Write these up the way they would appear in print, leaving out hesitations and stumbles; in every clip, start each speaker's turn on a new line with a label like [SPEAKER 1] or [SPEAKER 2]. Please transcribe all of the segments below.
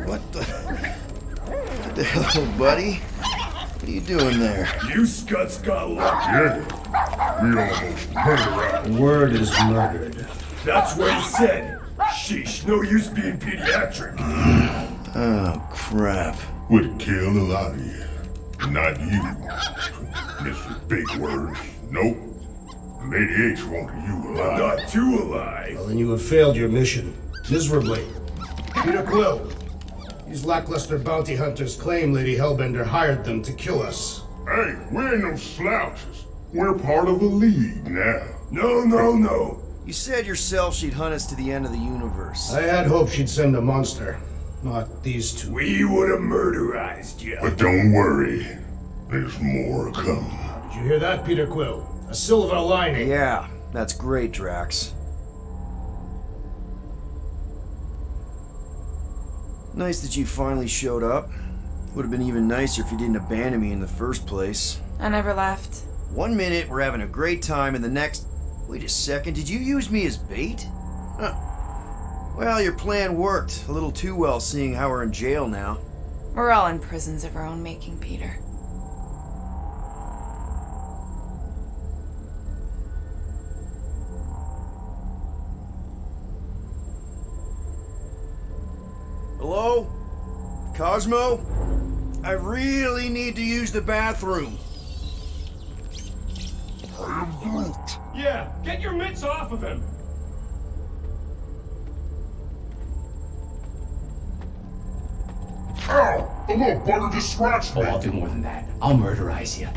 [SPEAKER 1] What the hell, buddy? What are you doing there?
[SPEAKER 2] You scuts got lucky.
[SPEAKER 3] We almost murdered
[SPEAKER 4] The word is murdered.
[SPEAKER 2] That's what he said. Sheesh, no use being pediatric.
[SPEAKER 1] Oh, crap.
[SPEAKER 3] Would kill a lot of you. Not you. Mr. Big Words. Nope. Lady H wanted you alive.
[SPEAKER 2] Not too alive.
[SPEAKER 4] Well, then you have failed your mission. Miserably. Peter Quill. These lackluster bounty hunters claim Lady Hellbender hired them to kill us.
[SPEAKER 3] Hey, we ain't no slouches. We're part of a league now.
[SPEAKER 2] No.
[SPEAKER 1] You said yourself she'd hunt us to the end of the universe.
[SPEAKER 4] I had hoped she'd send a monster. Not these two.
[SPEAKER 2] We would have murderized you.
[SPEAKER 3] But don't worry. There's more coming.
[SPEAKER 4] Did you hear that, Peter Quill? A silver lining.
[SPEAKER 1] Yeah, that's great, Drax. Nice that you finally showed up. Would have been even nicer if you didn't abandon me in the first place.
[SPEAKER 5] I never left.
[SPEAKER 1] 1 minute, we're having a great time, and the next... Wait a second, did you use me as bait? Huh. Well, your plan worked. A little too well, seeing how we're in jail now.
[SPEAKER 5] We're all in prisons of our own making, Peter.
[SPEAKER 1] Hello? Cosmo? I really need to use the bathroom.
[SPEAKER 2] Yeah, get your mitts off of him.
[SPEAKER 3] Ow! The little bugger just scratched me.
[SPEAKER 6] Oh, I'll do more than that. I'll murderize you.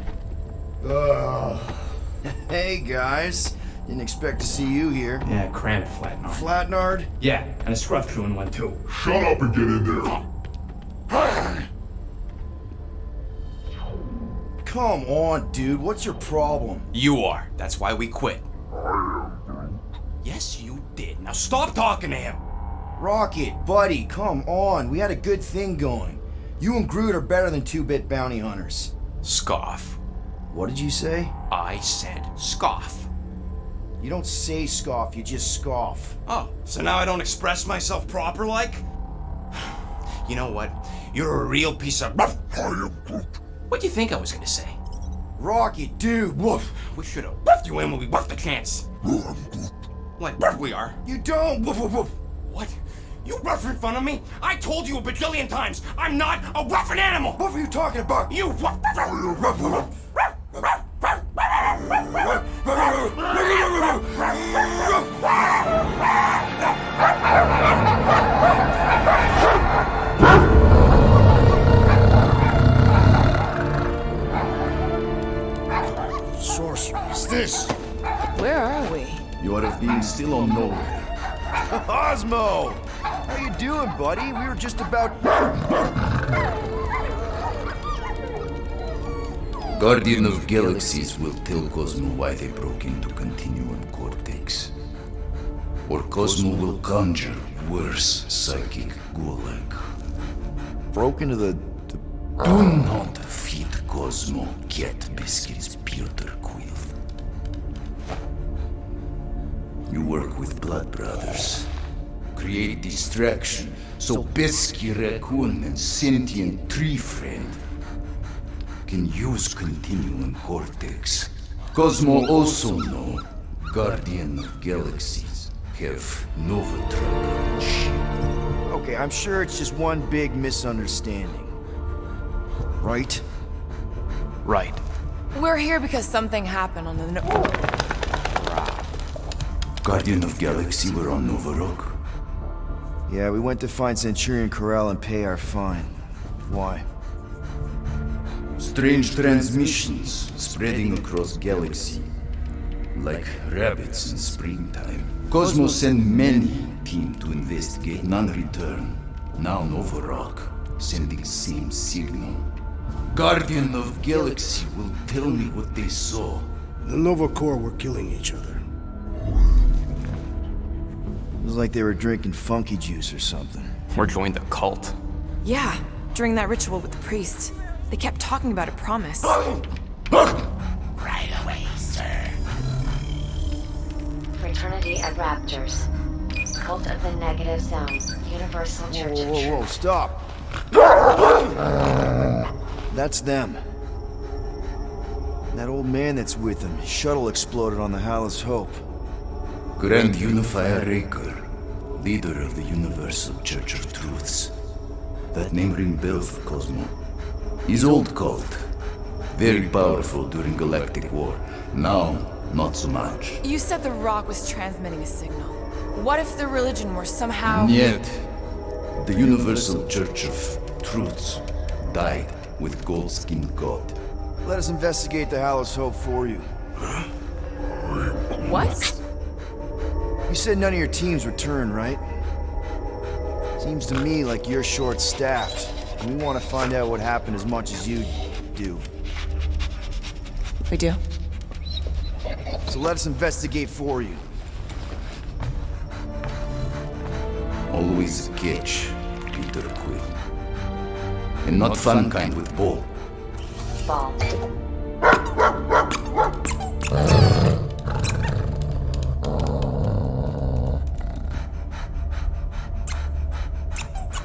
[SPEAKER 1] Hey, guys. Didn't expect to see you here.
[SPEAKER 6] Yeah, cram it, Flatnard.
[SPEAKER 1] Flatnard?
[SPEAKER 6] Yeah, and a scruff crew in one too.
[SPEAKER 3] Shut up and get in there.
[SPEAKER 1] Come on, dude. What's your problem?
[SPEAKER 7] You are. That's why we quit. Yes, you did. Now stop talking to him.
[SPEAKER 1] Rocket, buddy, come on. We had a good thing going. You and Groot are better than two-bit bounty hunters.
[SPEAKER 7] Scoff.
[SPEAKER 1] What did you say?
[SPEAKER 7] I said scoff.
[SPEAKER 1] You don't say scoff, you just scoff.
[SPEAKER 7] Oh, so now I don't express myself proper like? You know what? You're a real piece of... What do you think I was gonna say?
[SPEAKER 1] Rocket, dude, woof.
[SPEAKER 7] We should have woofed you in when we woofed the chance. Like we are.
[SPEAKER 1] You don't, woof, woof, woof.
[SPEAKER 7] What? You rough in front of me? I told you a bajillion times, I'm not a roughing animal!
[SPEAKER 1] What were you talking about?
[SPEAKER 7] You woof,
[SPEAKER 4] Sorcery is this?
[SPEAKER 5] Where are we?
[SPEAKER 8] You are being still on Knowhere.
[SPEAKER 1] Cosmo! How you doing, buddy? We were just about...
[SPEAKER 8] Guardian of Galaxies will tell Cosmo why they broke into Continuum Cortex. Or Cosmo will conjure worse psychic gulag.
[SPEAKER 1] Broke into the...
[SPEAKER 8] Do not feed Cosmo cat biscuits, Peter Quill. You work with Blood Brothers. Create distraction so pesky raccoon and sentient tree friend can use Continuum Cortex. Cosmo also know Guardian of Galaxies have Nova Tracker ship.
[SPEAKER 1] Okay, I'm sure it's just one big misunderstanding. Right?
[SPEAKER 7] Right.
[SPEAKER 5] We're here because something happened on the...
[SPEAKER 8] Guardian of Galaxy were on Nova Rock.
[SPEAKER 1] Yeah, we went to find Centurion Corral and pay our fine. Why?
[SPEAKER 8] Strange transmissions spreading across galaxy, like rabbits in springtime. Cosmo sent many team to investigate, none return. Now Nova Rock, sending same signal. Guardian of Galaxy will tell me what they saw.
[SPEAKER 4] The Nova Corps were killing each other.
[SPEAKER 1] It was like they were drinking funky juice or something.
[SPEAKER 7] Or joined the cult.
[SPEAKER 5] Yeah, during that ritual with the priest. They kept talking about a promise.
[SPEAKER 6] Right away, sir.
[SPEAKER 9] Fraternity of Raptors. Cult of the Negative Zones. Universal Church of
[SPEAKER 1] Whoa,
[SPEAKER 9] Truth.
[SPEAKER 1] stop. That's them. That old man that's with them, his shuttle exploded on the Hallis Hope.
[SPEAKER 8] Grand Unifier Raker, leader of the Universal Church of Truths. That name ring bell for Cosmo. His old cult. Very powerful during Galactic War. Now, not so much.
[SPEAKER 5] You said the rock was transmitting a signal. What if the religion were somehow...
[SPEAKER 8] Yet, the Universal Church of Truths died with gold-skinned God.
[SPEAKER 1] Let us investigate the Hallis Hope for you.
[SPEAKER 5] What?
[SPEAKER 1] You said none of your teams returned, right? Seems to me like you're short-staffed. And we want to find out what happened as much as you do.
[SPEAKER 5] We do.
[SPEAKER 1] So let us investigate for you.
[SPEAKER 8] Always a catch, Peter Quill. And not fun kind with ball.
[SPEAKER 9] Ball.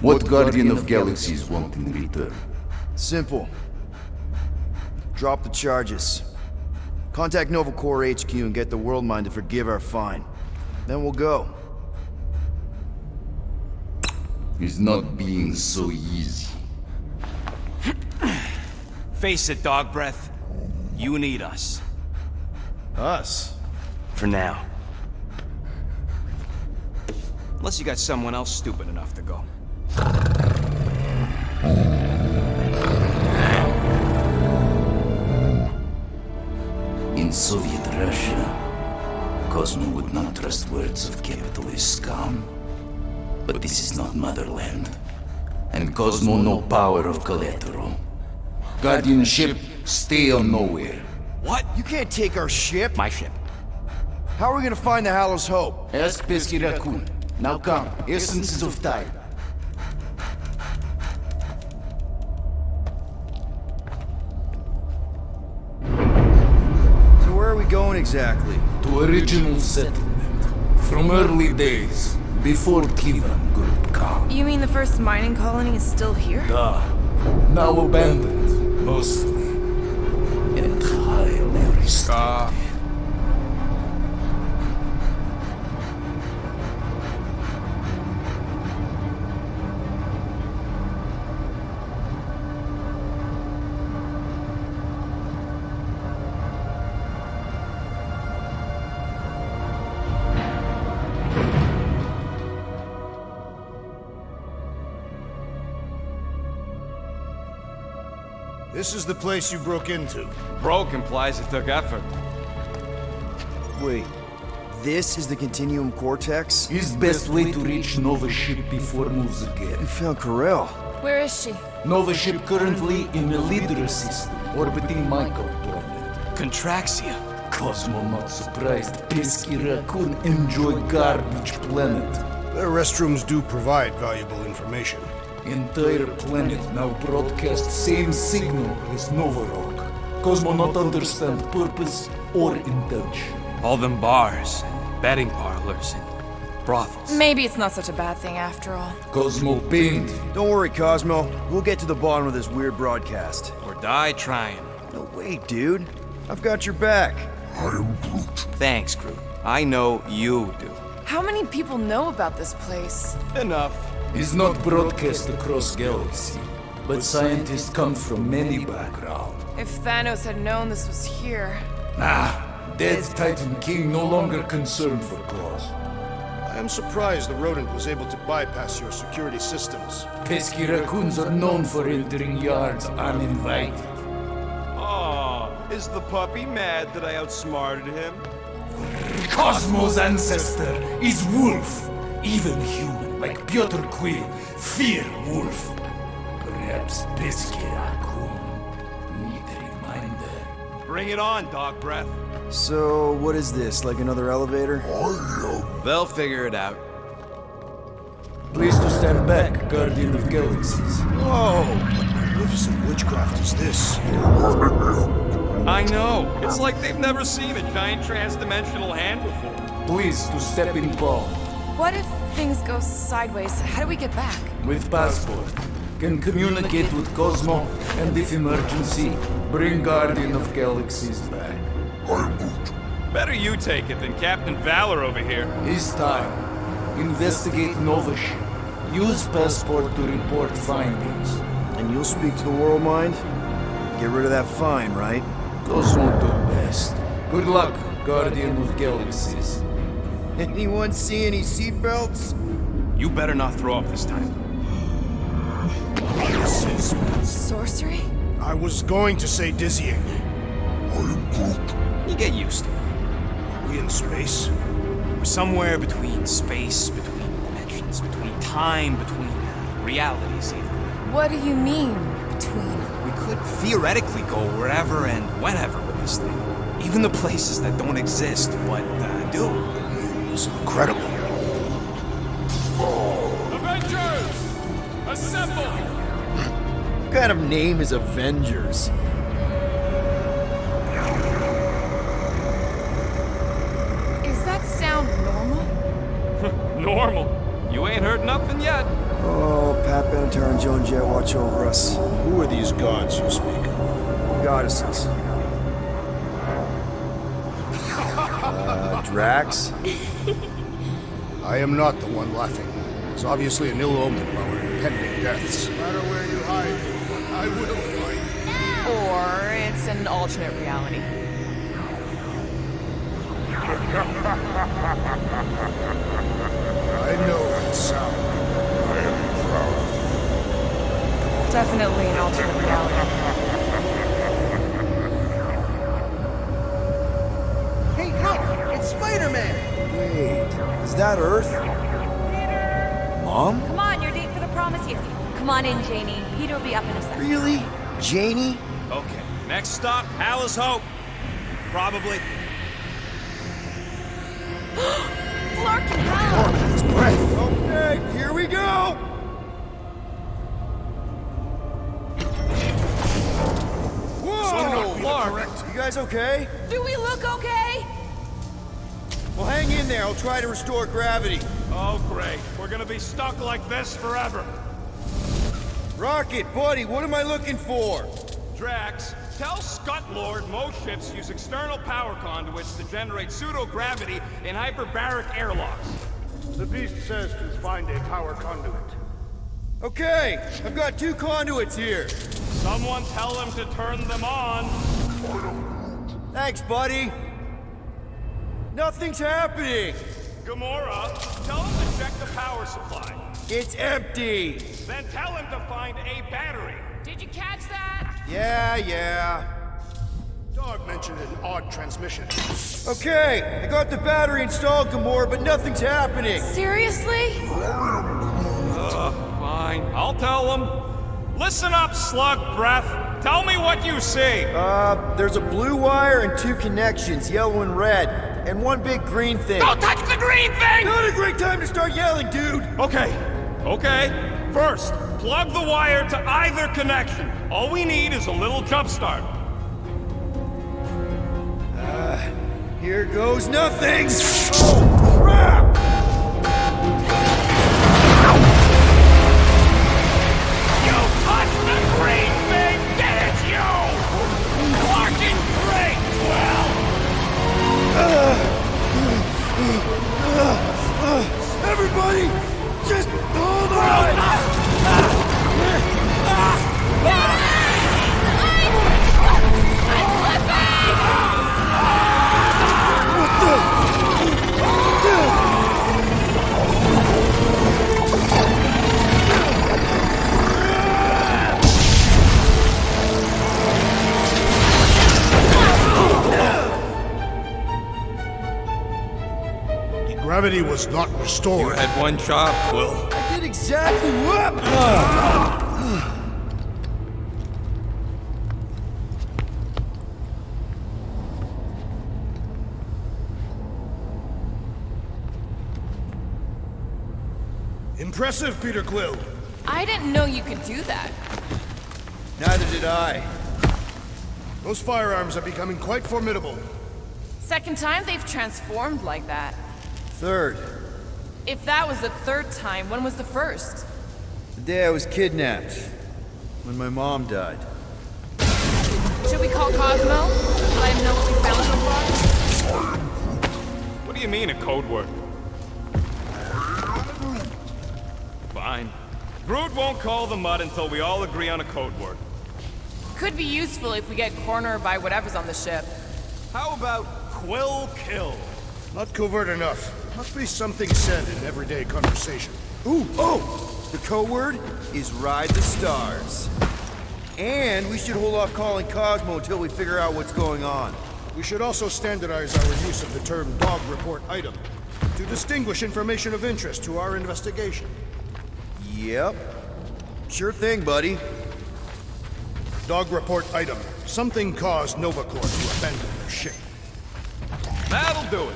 [SPEAKER 8] What Guardian of Galaxies want in return?
[SPEAKER 1] Simple. Drop the charges. Contact Nova Corps HQ and get the World Mind to forgive our fine. Then we'll go.
[SPEAKER 8] It's not being so easy.
[SPEAKER 7] Face it, dog breath. You need us.
[SPEAKER 1] Us?
[SPEAKER 7] For now. Unless you got someone else stupid enough to go.
[SPEAKER 8] In Soviet Russia, Cosmo would not trust words of capitalist scum. But this is not motherland. And Cosmo no power of collateral. Guardianship, stay on Knowhere.
[SPEAKER 7] What?
[SPEAKER 1] You can't take our ship!
[SPEAKER 7] My ship.
[SPEAKER 1] How are we gonna find the Hallis Hope?
[SPEAKER 8] Ask Pesky Raccoon. Now come, essences of time.
[SPEAKER 1] So where are we going exactly?
[SPEAKER 8] To original settlement. From early days, before Kivan Group come.
[SPEAKER 5] You mean the first mining colony is still here?
[SPEAKER 8] Now abandoned, mostly. And highly restored.
[SPEAKER 4] This is the place you broke into.
[SPEAKER 7] Broke implies it took effort.
[SPEAKER 1] Wait, this is the Continuum Cortex?
[SPEAKER 8] His best way to reach Nova ship before moves
[SPEAKER 1] You
[SPEAKER 8] again.
[SPEAKER 1] found Corel.
[SPEAKER 5] Where is she?
[SPEAKER 8] Nova ship currently in the Leader system, orbiting Michael planet.
[SPEAKER 7] Contraxia.
[SPEAKER 8] Cosmo not surprised. Pesky Raccoon enjoy garbage planet.
[SPEAKER 4] Their restrooms do provide valuable information.
[SPEAKER 8] Entire planet now broadcast same signal as Nova Rock. Cosmo not understand purpose or intention.
[SPEAKER 7] All them bars, and betting parlors, and brothels.
[SPEAKER 5] Maybe it's not such a bad thing after all.
[SPEAKER 8] Cosmo pained.
[SPEAKER 1] Don't worry, Cosmo. We'll get to the bottom of this weird broadcast.
[SPEAKER 7] Or die trying.
[SPEAKER 1] No, wait, dude. I've got your back.
[SPEAKER 7] Thanks, Groot. I know you do.
[SPEAKER 5] How many people know about this place?
[SPEAKER 7] Enough.
[SPEAKER 8] Is not broadcast across galaxy, but scientists come from many backgrounds.
[SPEAKER 5] If Thanos had known this was here...
[SPEAKER 8] Dead Titan King no longer concerned for claws.
[SPEAKER 4] I am surprised the rodent was able to bypass your security systems.
[SPEAKER 8] Pesky raccoons are known for entering yards uninvited.
[SPEAKER 7] Oh, is the puppy mad that I outsmarted him?
[SPEAKER 8] Cosmo's ancestor is wolf, even human. Like Piotr Quill, fear wolf. Perhaps Pesky Raccoon need a reminder.
[SPEAKER 7] Bring it on, dog breath.
[SPEAKER 1] So, what is this? Like another elevator?
[SPEAKER 7] They'll figure it out.
[SPEAKER 8] Please to stand back, Guardian of Galaxies.
[SPEAKER 4] Whoa! What magnificent witchcraft is this?
[SPEAKER 7] I know. It's like they've never seen a giant trans-dimensional hand before.
[SPEAKER 10] twist to step in ball.
[SPEAKER 5] What if things go sideways? How do we get back?
[SPEAKER 10] With passport. Can communicate with Cosmo, and if emergency, bring Guardian of Galaxies back.
[SPEAKER 11] Better you take it than Captain Valor over here.
[SPEAKER 10] His time. Investigate Knowhere. Use passport to report findings.
[SPEAKER 1] And you'll speak to the World Mind? Get rid of that fine, right?
[SPEAKER 10] Cosmo do best. Good luck, Guardian of Galaxies.
[SPEAKER 1] Anyone see any seatbelts?
[SPEAKER 11] You better not throw up this time.
[SPEAKER 4] This is...
[SPEAKER 5] Sorcery?
[SPEAKER 4] I was going to say dizzying.
[SPEAKER 7] You get used to it.
[SPEAKER 4] Are we in space?
[SPEAKER 7] We're somewhere between space, between dimensions, between time, between realities even.
[SPEAKER 5] What do you mean, between?
[SPEAKER 7] We could theoretically go wherever and whenever with this thing. Even the places that don't exist, but do.
[SPEAKER 4] It's incredible.
[SPEAKER 11] Avengers! Assemble!
[SPEAKER 1] What kind of name is Avengers?
[SPEAKER 5] Is that sound normal?
[SPEAKER 11] Normal. You ain't heard nothing yet.
[SPEAKER 1] Oh, Pat Benatar and Joan Jett watch over us.
[SPEAKER 4] Who are these gods you speak of?
[SPEAKER 1] Goddesses. Drax?
[SPEAKER 4] I am not the one laughing. It's obviously an ill omen of our impending deaths. No matter where you hide, I will find you.
[SPEAKER 5] Or it's an alternate reality.
[SPEAKER 4] I know that sound. I am proud.
[SPEAKER 5] Definitely an alternate reality.
[SPEAKER 1] Hey, look! It's Spider-Man! Wait, is that Earth? Mom?
[SPEAKER 12] Come on, you're late for the promise. Yes. Come on in, Janie. Peter will be up in a second.
[SPEAKER 1] Really? Janie?
[SPEAKER 11] Okay, next stop, Palace Hope. Probably.
[SPEAKER 12] Flark and Hal!
[SPEAKER 4] That's great.
[SPEAKER 1] Okay, here we go! Whoa!
[SPEAKER 11] Clark!
[SPEAKER 1] You guys okay?
[SPEAKER 5] Do we look okay?
[SPEAKER 1] Well, hang in there. I'll try to restore gravity.
[SPEAKER 11] Oh, great. We're gonna be stuck like this forever.
[SPEAKER 1] Rocket, buddy, what am I looking for?
[SPEAKER 11] Drax, tell Scutlord most ships use external power conduits to generate pseudo-gravity in hyperbaric airlocks.
[SPEAKER 4] The beast says to find a power conduit.
[SPEAKER 1] Okay, I've got 2 conduits here.
[SPEAKER 11] Someone tell him to turn them on.
[SPEAKER 1] Thanks, buddy. Nothing's happening.
[SPEAKER 11] Gamora, tell him to check the power supply.
[SPEAKER 1] It's empty.
[SPEAKER 11] Then tell him to find a battery.
[SPEAKER 5] Did you catch that?
[SPEAKER 1] Yeah.
[SPEAKER 4] Dog mentioned an odd transmission.
[SPEAKER 1] Okay, I got the battery installed, Gamora, but nothing's happening.
[SPEAKER 5] Seriously?
[SPEAKER 11] Fine, I'll tell him. Listen up, slug breath. Tell me what you see.
[SPEAKER 1] There's a blue wire and 2 connections, yellow and red, and 1 big green thing.
[SPEAKER 11] Don't touch the green thing!
[SPEAKER 1] Not a great time to start yelling, dude!
[SPEAKER 11] Okay. First, plug the wire to either connection. All we need is a little jump start.
[SPEAKER 1] Here goes nothing! Oh, crap!
[SPEAKER 11] You touched the green thing! Get it, you! Fucking great, Quill!
[SPEAKER 1] Everybody, just hold on!
[SPEAKER 4] Gravity was not restored.
[SPEAKER 11] You had one job, Quill.
[SPEAKER 1] I did exactly what?
[SPEAKER 4] Impressive, Peter Quill.
[SPEAKER 5] I didn't know you could do that.
[SPEAKER 1] Neither did I.
[SPEAKER 4] Those firearms are becoming quite formidable.
[SPEAKER 5] Second time they've transformed like that.
[SPEAKER 1] Third.
[SPEAKER 5] If that was the third time, when was the first?
[SPEAKER 1] The day I was kidnapped. When my mom died.
[SPEAKER 5] Should we call Cosmo? Let him know what we found so far?
[SPEAKER 11] What do you mean, a code word? Fine. Groot won't call the mud until we all agree on a code word.
[SPEAKER 5] Could be useful if we get cornered by whatever's on the ship.
[SPEAKER 11] How about Quill Kill?
[SPEAKER 4] Not covert enough. Must be something said in everyday conversation.
[SPEAKER 1] Ooh, oh! The code word is Ride the Stars. And we should hold off calling Cosmo until we figure out what's going on.
[SPEAKER 4] We should also standardize our use of the term dog report item to distinguish information of interest to our investigation.
[SPEAKER 1] Yep. Sure thing, buddy.
[SPEAKER 4] Dog report item. Something caused Nova Corps to abandon their ship.
[SPEAKER 11] That'll do it.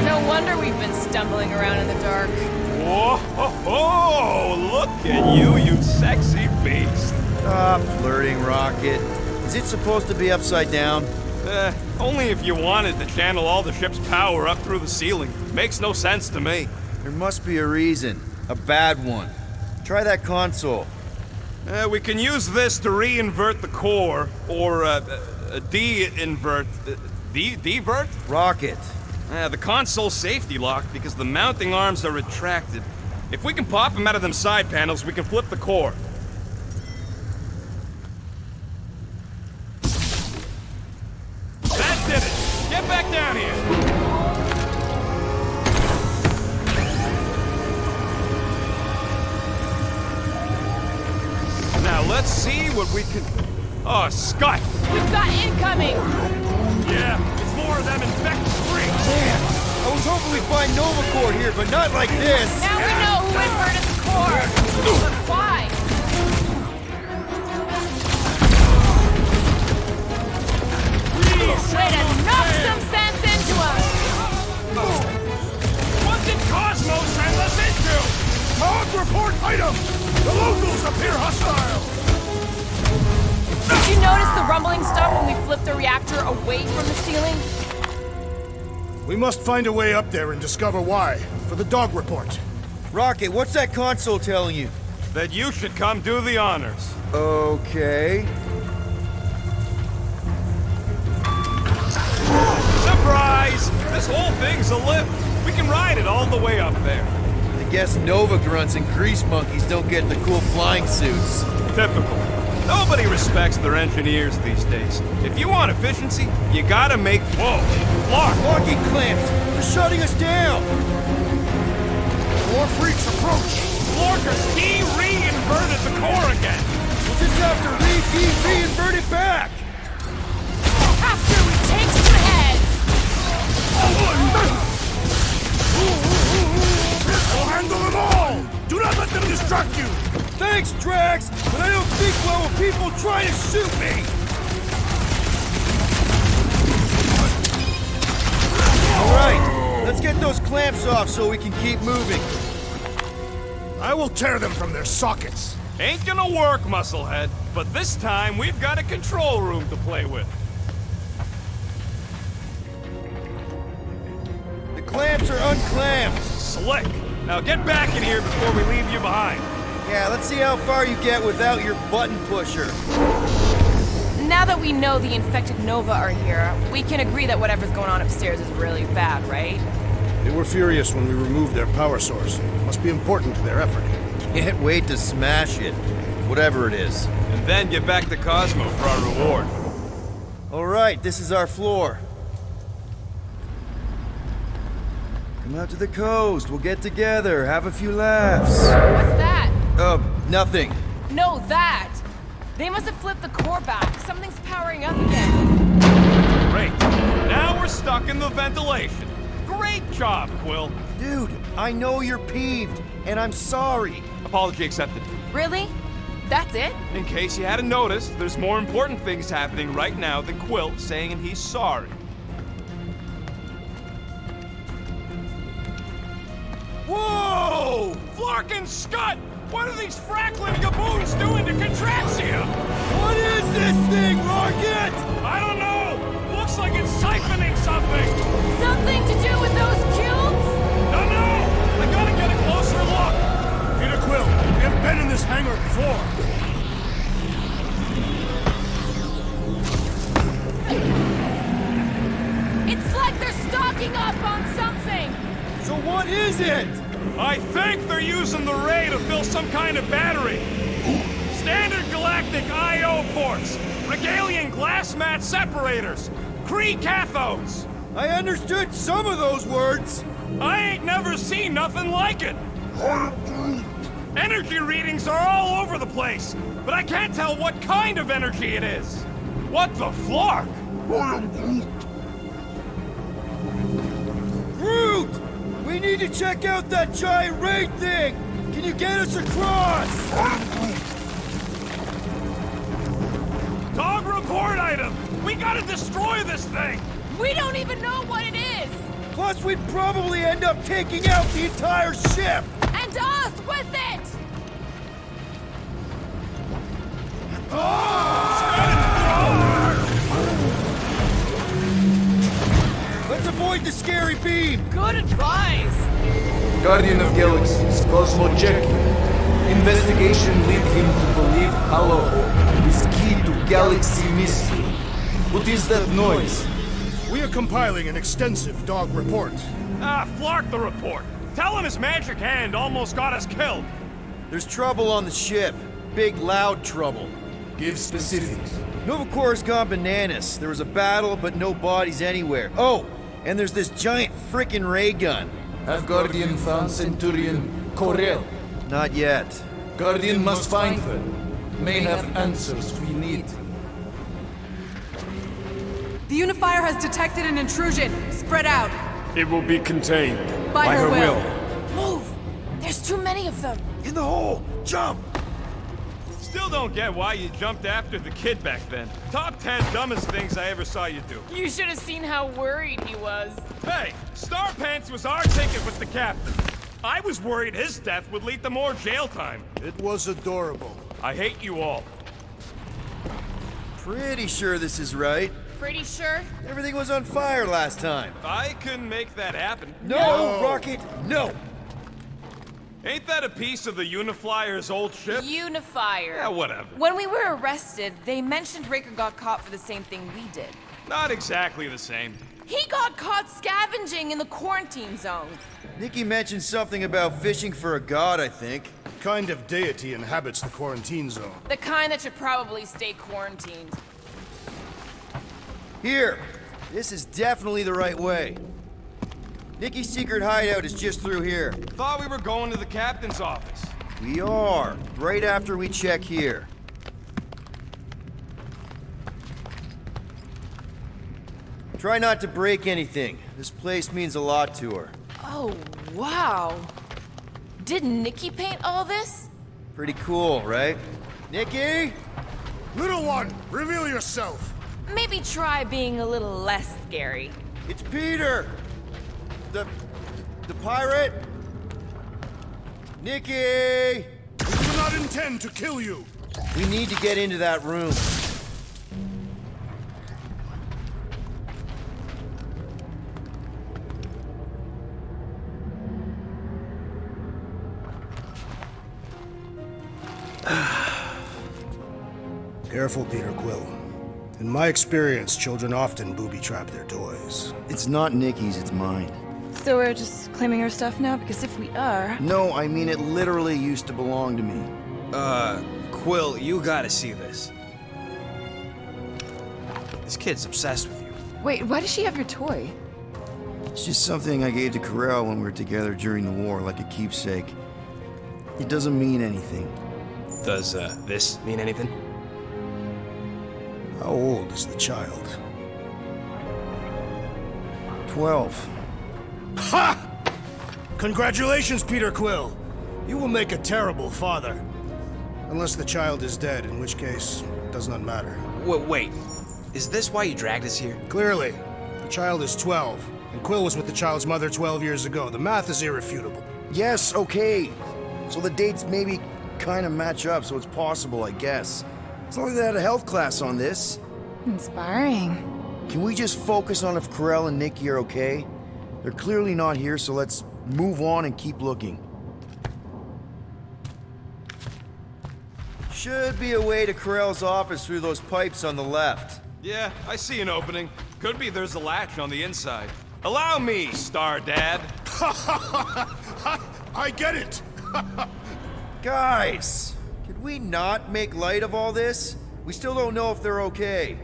[SPEAKER 5] No wonder we've been stumbling around in the dark.
[SPEAKER 11] Whoa, ho, ho, look at you, you sexy beast.
[SPEAKER 1] Stop flirting, Rocket. Is it supposed to be upside down?
[SPEAKER 11] Only if you wanted to channel all the ship's power up through the ceiling. Makes no sense to me.
[SPEAKER 1] There must be a reason. A bad one. Try that console.
[SPEAKER 11] We can use this to re-invert the core, or de-invert... Divert?
[SPEAKER 1] Rocket.
[SPEAKER 11] The console's safety locked because the mounting arms are retracted. If we can pop them out of them side panels, we can flip the core. That did it! Get back down here! Now let's see what we can... Oh, Scott!
[SPEAKER 5] We've got incoming!
[SPEAKER 11] Yeah, it's more of them infected freaks!
[SPEAKER 1] Damn! I was hoping we'd find Nova Corps here, but not like this!
[SPEAKER 5] Now we know who inverted the core! But why? Way to knock some sense into us!
[SPEAKER 11] What did Cosmo send us into?
[SPEAKER 2] Dog report item! The locals appear hostile!
[SPEAKER 5] Did you notice the rumbling stopped when we flipped the reactor away from the ceiling?
[SPEAKER 4] We must find a way up there and discover why, for the dog report.
[SPEAKER 1] Rocket, what's that console telling you?
[SPEAKER 11] That you should come do the honors.
[SPEAKER 1] Okay.
[SPEAKER 11] Surprise! This whole thing's a lift. We can ride it all the way up there.
[SPEAKER 1] I guess Nova grunts and grease monkeys don't get the cool flying suits.
[SPEAKER 11] Typical. Nobody respects their engineers these days. If you want efficiency, you gotta make... Whoa! Clark!
[SPEAKER 1] Locking clamps! They're shutting us down!
[SPEAKER 2] More freaks approach!
[SPEAKER 11] Florkers, he re-inverted the core again!
[SPEAKER 1] We'll just have to re-invert it back!
[SPEAKER 5] After we take some heads!
[SPEAKER 2] We'll handle them all! Do not let them distract you!
[SPEAKER 1] Thanks, Drax, but I don't think well with people trying to shoot me! Alright, let's get those clamps off so we can keep moving.
[SPEAKER 4] I will tear them from their sockets.
[SPEAKER 11] Ain't gonna work, Musclehead. But this time, we've got a control room to play with.
[SPEAKER 1] The clamps are unclamped.
[SPEAKER 11] Slick. Now get back in here before we leave you behind.
[SPEAKER 1] Yeah, let's see how far you get without your button pusher.
[SPEAKER 5] Now that we know the infected Nova are here, we can agree that whatever's going on upstairs is really bad, right?
[SPEAKER 4] They were furious when we removed their power source. Must be important to their effort.
[SPEAKER 1] Can't wait to smash it. Whatever it is.
[SPEAKER 11] And then get back to Cosmo for our reward.
[SPEAKER 1] Alright, this is our floor. Come out to the coast, we'll get together, have a few laughs.
[SPEAKER 5] What's that?
[SPEAKER 1] Nothing.
[SPEAKER 5] No, that! They must have flipped the core back. Something's powering up again.
[SPEAKER 11] Great. Now we're stuck in the ventilation. Great job, Quill.
[SPEAKER 1] Dude, I know you're peeved, and I'm sorry.
[SPEAKER 11] Apology accepted.
[SPEAKER 5] Really? That's it?
[SPEAKER 11] In case you hadn't noticed, there's more important things happening right now than Quill saying he's sorry. Whoa! Flark and Scud! What are these Franklin gaboons doing to Contraptia?
[SPEAKER 1] What is this thing, Rocket?
[SPEAKER 4] her before.
[SPEAKER 5] It's like they're stocking up on something!
[SPEAKER 11] So what is it? I think they're using the ray to fill some kind of battery. Standard galactic I.O. ports, Regalian glass mat separators, Kree cathodes.
[SPEAKER 2] I understood some of those words.
[SPEAKER 11] I ain't never seen nothing like it. Energy readings are all over the place, but I can't tell what kind of energy it is. What the flark?
[SPEAKER 2] Groot! We need to check out that giant ray thing! Can you get us across?
[SPEAKER 11] Dog report item! We gotta destroy this thing!
[SPEAKER 5] We don't even know what it is!
[SPEAKER 2] Plus, we'd probably end up taking out the entire ship!
[SPEAKER 5] And us with it!
[SPEAKER 2] Let's avoid the scary beam!
[SPEAKER 5] Good advice!
[SPEAKER 10] Guardian of Galaxies, Cosmo checking. Investigation lead him to believe Hollow is key to galaxy mystery. What is that noise?
[SPEAKER 4] We are compiling an extensive dog report.
[SPEAKER 11] Flark the report. Telling his magic hand almost got us killed.
[SPEAKER 1] There's trouble on the ship. Big, loud trouble.
[SPEAKER 10] Give specifics.
[SPEAKER 1] Nova Corps gone bananas. There was a battle, but no bodies anywhere. Oh, and there's this giant frickin' ray gun.
[SPEAKER 10] Have Guardian found Centurion Corel?
[SPEAKER 1] Not yet.
[SPEAKER 10] Guardian must find her. May have answers we need.
[SPEAKER 13] The Unifier has detected an intrusion. Spread out.
[SPEAKER 11] It will be contained.
[SPEAKER 13] By her will.
[SPEAKER 5] Move! There's too many of them!
[SPEAKER 2] In the hole! Jump!
[SPEAKER 11] Still don't get why you jumped after the kid back then. Top 10 dumbest things I ever saw you do.
[SPEAKER 5] You should have seen how worried he was.
[SPEAKER 11] Hey, Star Pants was our ticket with the captain. I was worried his death would lead to more jail time.
[SPEAKER 4] It was adorable.
[SPEAKER 11] I hate you all.
[SPEAKER 1] Pretty sure this is right.
[SPEAKER 5] Pretty sure?
[SPEAKER 1] Everything was on fire last time.
[SPEAKER 11] I couldn't make that happen.
[SPEAKER 1] No, Rocket, no!
[SPEAKER 11] Ain't that a piece of the Uniflyer's old ship?
[SPEAKER 5] Unifier.
[SPEAKER 11] Yeah, whatever.
[SPEAKER 5] When we were arrested, they mentioned Raker got caught for the same thing we did.
[SPEAKER 11] Not exactly the same.
[SPEAKER 5] He got caught scavenging in the quarantine zone.
[SPEAKER 1] Nikki mentioned something about fishing for a god, I think.
[SPEAKER 4] What kind of deity inhabits the quarantine zone?
[SPEAKER 5] The kind that should probably stay quarantined.
[SPEAKER 1] Here, this is definitely the right way. Nikki's secret hideout is just through here.
[SPEAKER 11] Thought we were going to the captain's office.
[SPEAKER 1] We are, right after we check here. Try not to break anything. This place means a lot to her.
[SPEAKER 5] Oh, wow. Did Nikki paint all this?
[SPEAKER 1] Pretty cool, right? Nikki?
[SPEAKER 4] Little one, reveal yourself.
[SPEAKER 5] Maybe try being a little less scary.
[SPEAKER 1] It's Peter! The pirate? Nikki!
[SPEAKER 4] We do not intend to kill you.
[SPEAKER 1] We need to get into that room.
[SPEAKER 4] Careful, Peter Quill. In my experience, children often booby-trap their toys.
[SPEAKER 1] It's not Nikki's, it's mine.
[SPEAKER 13] So we're just claiming her stuff now? Because if we are...
[SPEAKER 1] No, I mean it literally used to belong to me.
[SPEAKER 7] Quill, you gotta see this. This kid's obsessed with you.
[SPEAKER 13] Wait, why does she have your toy?
[SPEAKER 1] It's just something I gave to Corel when we were together during the war, like a keepsake. It doesn't mean anything.
[SPEAKER 7] Does, this mean anything?
[SPEAKER 4] How old is the child?
[SPEAKER 1] 12.
[SPEAKER 4] Ha! Congratulations, Peter Quill. You will make a terrible father. Unless the child is dead, in which case, it does not matter.
[SPEAKER 7] Wait. Is this why you dragged us here?
[SPEAKER 4] Clearly. The child is 12, and Quill was with the child's mother 12 years ago. The math is irrefutable.
[SPEAKER 1] Yes, okay. So the dates maybe kind of match up, so it's possible, I guess. It's not like they had a health class on this.
[SPEAKER 13] Inspiring.
[SPEAKER 1] Can we just focus on if Corel and Nikki are okay? They're clearly not here, so let's move on and keep looking. Should be a way to Corell's office through those pipes on the left.
[SPEAKER 11] Yeah, I see an opening. Could be there's a latch on the inside. Allow me, Star Dad.
[SPEAKER 4] I get it!
[SPEAKER 1] Guys, could we not make light of all this? We still don't know if they're okay.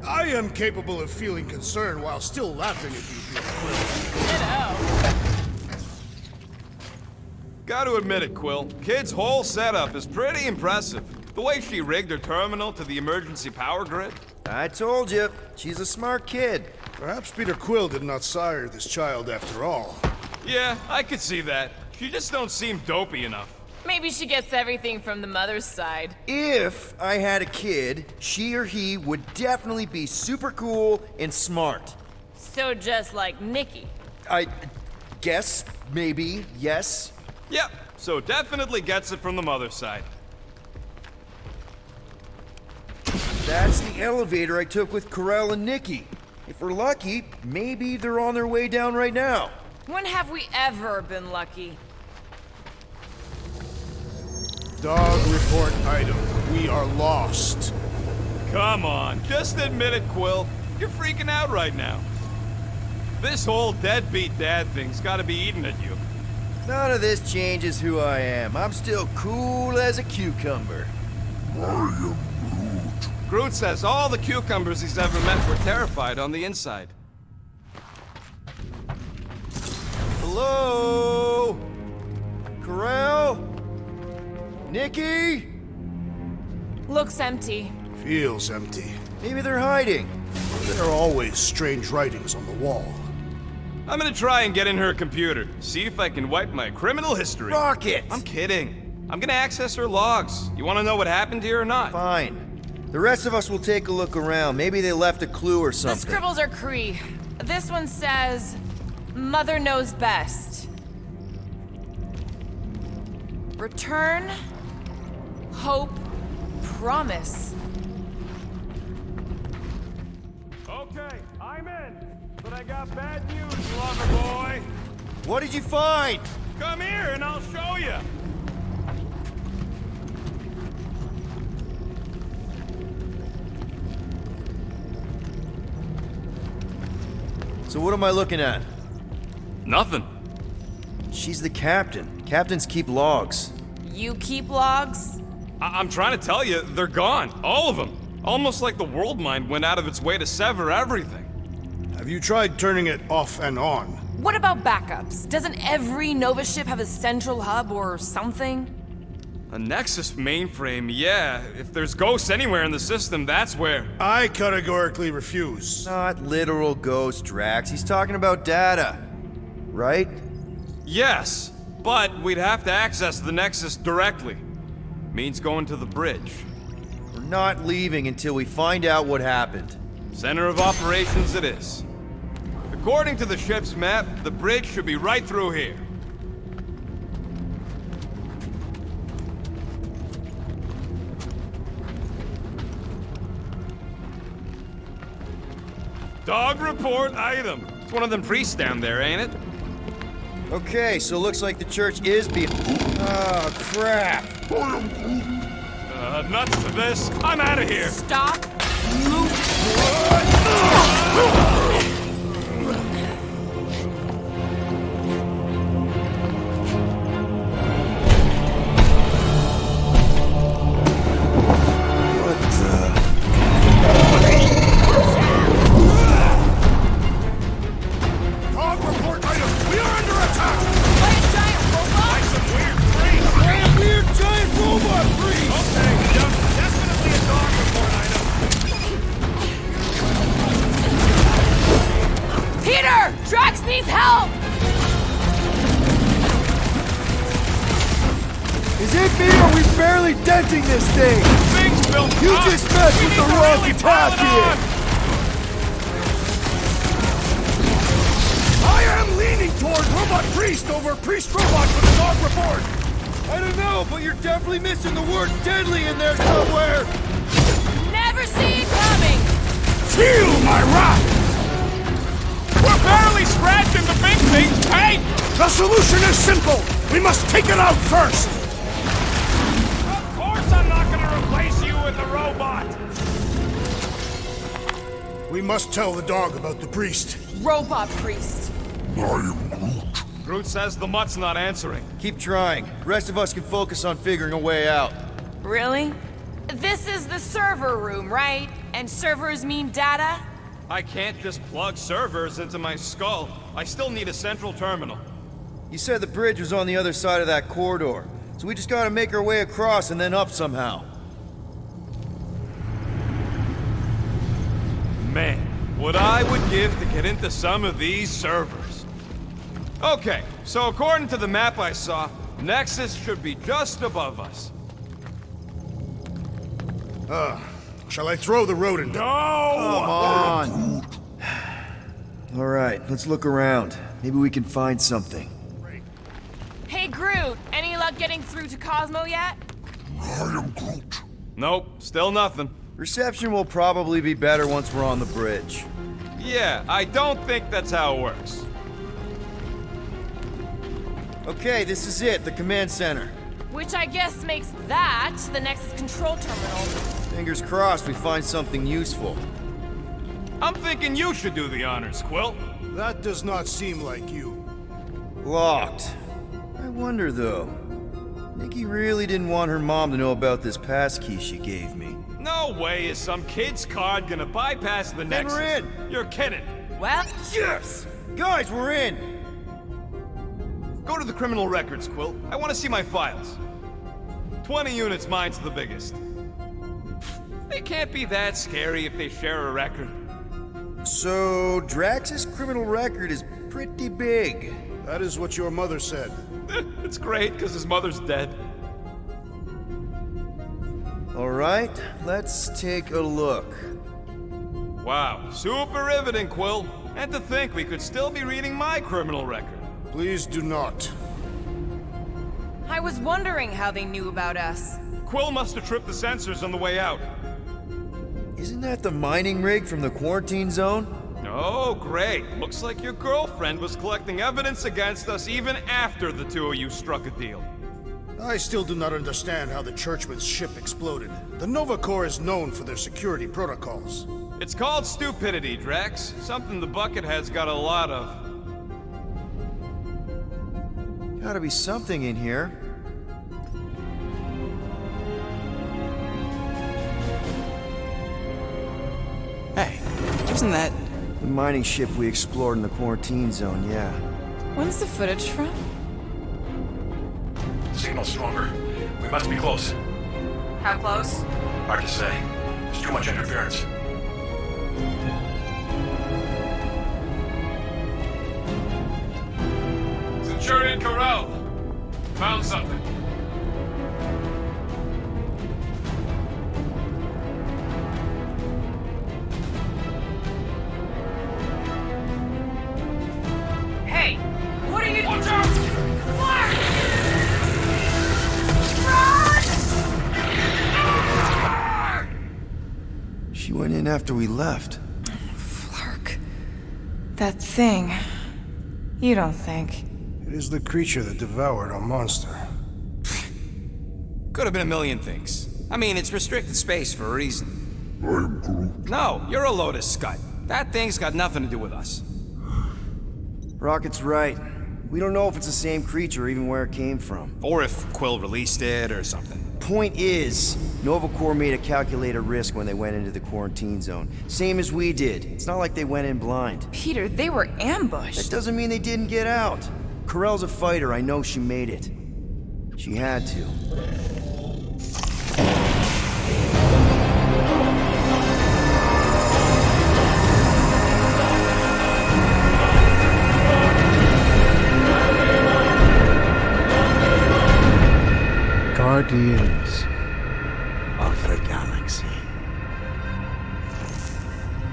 [SPEAKER 4] I am capable of feeling concern while still laughing at you, Quill.
[SPEAKER 11] Gotta admit it, Quill. Kid's whole setup is pretty impressive. The way she rigged her terminal to the emergency power grid.
[SPEAKER 1] I told you, she's a smart kid.
[SPEAKER 4] Perhaps Peter Quill did not sire this child after all.
[SPEAKER 11] Yeah, I could see that. She just don't seem dopey enough.
[SPEAKER 5] Maybe she gets everything from the mother's side.
[SPEAKER 1] If I had a kid, she or he would definitely be super cool and smart.
[SPEAKER 5] So just like Nikki.
[SPEAKER 1] I guess, maybe, yes.
[SPEAKER 11] Yep, so definitely gets it from the mother's side.
[SPEAKER 1] That's the elevator I took with Corell and Nikki. If we're lucky, maybe they're on their way down right now.
[SPEAKER 5] When have we ever been lucky?
[SPEAKER 4] Dog report item. We are lost.
[SPEAKER 11] Come on, just admit it, Quill. You're freaking out right now. This whole deadbeat dad thing's gotta be eating at you.
[SPEAKER 1] None of this changes who I am. I'm still cool as a cucumber.
[SPEAKER 11] Groot says all the cucumbers he's ever met were terrified on the inside.
[SPEAKER 1] Hello? Corell? Nikki?
[SPEAKER 5] Looks empty.
[SPEAKER 4] Feels empty.
[SPEAKER 1] Maybe they're hiding.
[SPEAKER 4] There are always strange writings on the wall.
[SPEAKER 11] I'm gonna try and get in her computer, see if I can wipe my criminal history.
[SPEAKER 1] Rocket!
[SPEAKER 11] I'm kidding. I'm gonna access her logs. You wanna know what happened here or not?
[SPEAKER 1] Fine. The rest of us will take a look around. Maybe they left a clue or something.
[SPEAKER 5] The scribbles are Cree. This one says, Mother knows best. Return, hope, promise.
[SPEAKER 11] Okay, I'm in. But I got bad news, lover boy.
[SPEAKER 1] What did you find?
[SPEAKER 11] Come here and I'll show you.
[SPEAKER 1] So what am I looking at?
[SPEAKER 11] Nothing.
[SPEAKER 1] She's the captain. Captains keep logs.
[SPEAKER 5] You keep logs?
[SPEAKER 11] I'm trying to tell you, they're gone. All of them. Almost like the world mind went out of its way to sever everything.
[SPEAKER 4] Have you tried turning it off and on?
[SPEAKER 5] What about backups? Doesn't every Nova ship have a central hub or something?
[SPEAKER 11] A Nexus mainframe, yeah. If there's ghosts anywhere in the system, that's where.
[SPEAKER 4] I categorically refuse.
[SPEAKER 1] Not literal ghost, Drax. He's talking about data. Right?
[SPEAKER 11] Yes, but we'd have to access the Nexus directly. Means going to the bridge.
[SPEAKER 1] We're not leaving until we find out what happened.
[SPEAKER 11] Center of operations it is. According to the ship's map, the bridge should be right through here. Dog report item. It's one of them priests down there, ain't it?
[SPEAKER 1] Okay, so looks like the church is being... Oh, crap.
[SPEAKER 11] Nuts to this. I'm out of here.
[SPEAKER 5] Stop.
[SPEAKER 4] Dog report item. We are under attack.
[SPEAKER 5] By a giant robot?
[SPEAKER 11] Like some weird freak.
[SPEAKER 2] By a weird giant robot freak!
[SPEAKER 11] Okay, yep, definitely a dog report item.
[SPEAKER 5] Peter! Drax needs help!
[SPEAKER 2] Is it me or are we barely denting this thing?
[SPEAKER 11] Things built
[SPEAKER 2] You
[SPEAKER 11] up.
[SPEAKER 2] just messed
[SPEAKER 11] We
[SPEAKER 2] with
[SPEAKER 11] need
[SPEAKER 2] the
[SPEAKER 11] to
[SPEAKER 2] wrong
[SPEAKER 11] really
[SPEAKER 2] attack
[SPEAKER 11] pile it
[SPEAKER 2] here.
[SPEAKER 11] on.
[SPEAKER 4] I am leaning toward robot priest over priest robot with a dog report.
[SPEAKER 2] I don't know, but you're definitely missing the word deadly in there somewhere.
[SPEAKER 5] Never see it coming!
[SPEAKER 4] Feel my wrath.
[SPEAKER 11] We're barely scratching the big thing's paint.
[SPEAKER 4] The solution is simple. We must take it out first.
[SPEAKER 11] Of course I'm not gonna
[SPEAKER 4] We must tell the dog about the priest.
[SPEAKER 5] Robot priest.
[SPEAKER 11] Groot says the mutt's not answering.
[SPEAKER 2] Keep trying. The rest of us can focus on figuring a way out.
[SPEAKER 5] Really? This is the server room, right? And servers mean data?
[SPEAKER 11] I can't just plug servers into my skull. I still need a central terminal.
[SPEAKER 2] You said the bridge was on the other side of that corridor, so we just gotta make our way across and then up somehow.
[SPEAKER 11] Man, what I would give to get into some of these servers. Okay, so according to the map I saw, Nexus should be just above us.
[SPEAKER 4] Shall I throw the rodent?
[SPEAKER 11] No!
[SPEAKER 2] Come on! Alright, let's look around. Maybe we can find something.
[SPEAKER 5] Hey, Groot, any luck getting through to Cosmo yet?
[SPEAKER 11] Nope, still nothing.
[SPEAKER 2] Reception will probably be better once we're on the bridge.
[SPEAKER 11] Yeah, I don't think that's how it works.
[SPEAKER 2] Okay, this is it, the command center.
[SPEAKER 5] Which I guess makes that the Nexus control terminal.
[SPEAKER 2] Fingers crossed we find something useful.
[SPEAKER 11] I'm thinking you should do the honors, Quill.
[SPEAKER 4] That does not seem like you.
[SPEAKER 2] Locked. I wonder, though. Nikki really didn't want her mom to know about this passkey she gave me.
[SPEAKER 11] No way is some kid's card gonna bypass the Nexus.
[SPEAKER 2] We're in!
[SPEAKER 11] You're kidding.
[SPEAKER 5] Well,
[SPEAKER 2] Yes! Guys, we're in!
[SPEAKER 11] Go to the criminal records, Quill. I want to see my files. 20 units, mine's the biggest. They can't be that scary if they share a record.
[SPEAKER 2] So, Drax's criminal record is pretty big.
[SPEAKER 4] That is what your mother said.
[SPEAKER 11] It's great, because his mother's dead.
[SPEAKER 2] Alright, let's take a look.
[SPEAKER 11] Wow, super riveting, Quill. And to think we could still be reading my criminal record.
[SPEAKER 4] Please do not.
[SPEAKER 5] I was wondering how they knew about us.
[SPEAKER 11] Quill must have tripped the sensors on the way out.
[SPEAKER 2] Isn't that the mining rig from the quarantine zone?
[SPEAKER 11] Oh, great. Looks like your girlfriend was collecting evidence against us even after the two of you struck a deal.
[SPEAKER 4] I still do not understand how the Churchman's ship exploded. The Nova Corps is known for their security protocols.
[SPEAKER 11] It's called stupidity, Drax. Something the Buckethead's got a lot of.
[SPEAKER 2] Gotta be something in here.
[SPEAKER 7] Hey, isn't that...
[SPEAKER 2] The mining ship we explored in the quarantine zone, yeah.
[SPEAKER 5] When's the footage from?
[SPEAKER 14] Signal's stronger. We must be close.
[SPEAKER 5] How close?
[SPEAKER 14] Hard to say. There's too much interference.
[SPEAKER 11] Centurion Corral! Found something.
[SPEAKER 5] Hey, what are you...
[SPEAKER 11] Watch out!
[SPEAKER 2] She went in after we left.
[SPEAKER 5] Flark. That thing. You don't think...
[SPEAKER 4] It is the creature that devoured our monster.
[SPEAKER 7] Could have been a million things. I mean, it's restricted space for a reason. No, you're a Lotus Scud. That thing's got nothing to do with us.
[SPEAKER 2] Rocket's right. We don't know if it's the same creature or even where it came from.
[SPEAKER 7] Or if Quill released it or something.
[SPEAKER 2] Point is, Nova Corps made a calculated risk when they went into the quarantine zone. Same as we did. It's not like they went in blind.
[SPEAKER 5] Peter, they were ambushed.
[SPEAKER 2] That doesn't mean they didn't get out. Corell's a fighter. I know she made it. She had to.
[SPEAKER 15] Guardians of the Galaxy.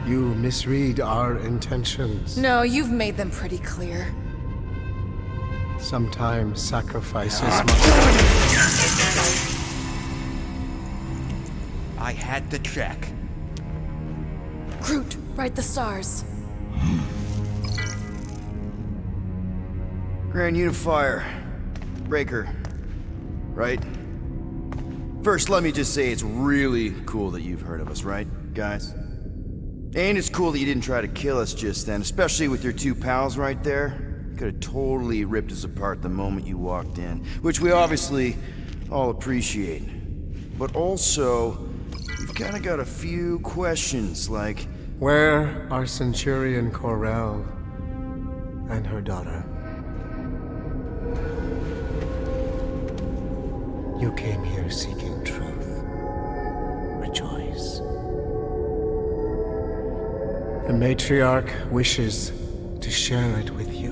[SPEAKER 15] You misread our intentions.
[SPEAKER 5] No, you've made them pretty clear.
[SPEAKER 15] Sometimes sacrifices
[SPEAKER 7] I had to check.
[SPEAKER 5] Groot, write the stars.
[SPEAKER 2] Grand Unifier. Breaker. Right? First, let me just say it's really cool that you've heard of us, right, guys? And it's cool that you didn't try to kill us just then, especially with your two pals right there. Could have totally ripped us apart the moment you walked in, which we obviously all appreciate. But also, we've kind of got a few questions, like...
[SPEAKER 15] Where are Centurion Corell and her daughter? You came here seeking truth. Rejoice. The matriarch wishes to share it with you.